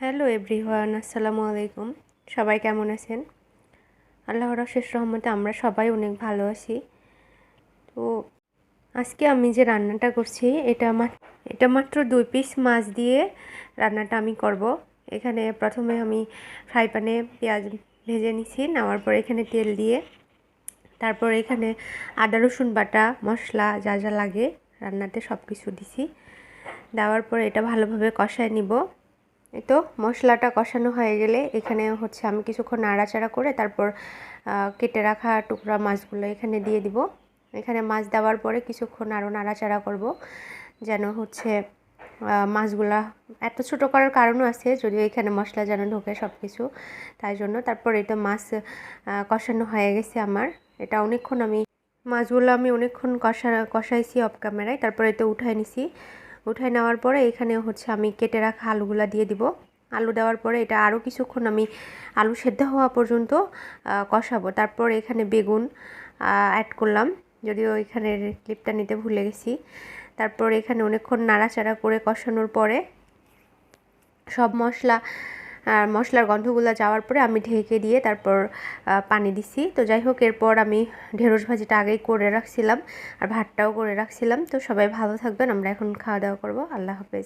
Hello everyone, আসসালামু আলাইকুম। সবাই কেমন আছেন? আল্লাহর অশেষ রহমতে আমরা সবাই অনেক ভালো আছি। তো আজকে আমি যে রান্নাটা করছি এটা মাত্র 2 পিস মাছ দিয়ে রান্নাটা আমি করব। এখানে প্রথমে আমি ফ্রাই প্যানে পেঁয়াজ ভেজে নিছি, নেওয়ার পর এখানে তেল দিয়ে তারপর এখানে আদা রসুন বাটা মশলা যা যা লাগে রান্নাতে সব কিছু দিছি। দেওয়ার পর এটা ভালোভাবে কষায় নিব। এই তো মশলাটা কষানো হয়ে গেলে এখানে হচ্ছে আমি কিছুক্ষণ নাড়াচাড়া করে তারপর কেটে রাখা টুকরা মাছগুলো এখানে দিয়ে দিব। এখানে মাছ দেওয়ার পরে কিছুক্ষণ আরও নাড়াচাড়া করব যেন হচ্ছে মাছগুলা এত ছোটো করার কারণও আছে, যদিও এখানে মশলা যেন ঢোকে সব কিছু, তাই জন্য। তারপর এটা মাছ কষানো হয়ে গেছে আমার। এটা অনেকক্ষণ মাছগুলো আমি অনেকক্ষণ কষাইছি অফ ক্যামেরায়। তারপর এটা উঠাই নিছি। উঠাই নেওয়ার পরে এখানে হচ্ছে আমি কেটে রাখা আলুগুলা দিয়ে দিব। আলু দেওয়ার পরে এটা আরও কিছুক্ষণ আমি আলু সেদ্ধ হওয়া পর্যন্ত কষাবো। তারপর এখানে বেগুন অ্যাড করলাম, যদিও এখানে ক্লিপটা নিতে ভুলে গেছি। তারপর এখানে অনেকক্ষণ নাড়াচাড়া করে কষানোর পরে সব মশলার গন্ধগুলো যাওয়ার পরে আমি ঢেকে দিয়ে তারপর পানি দিছি। তো যাই হোক, এরপর আমি ঢেঁড়স ভাজিটা আগেই করে রাখছিলাম আর ভাতটাও করে রাখছিলাম। তো সবাই ভালো থাকবেন, আমরা এখন খাওয়া দাওয়া করব। আল্লাহ হাফেজ।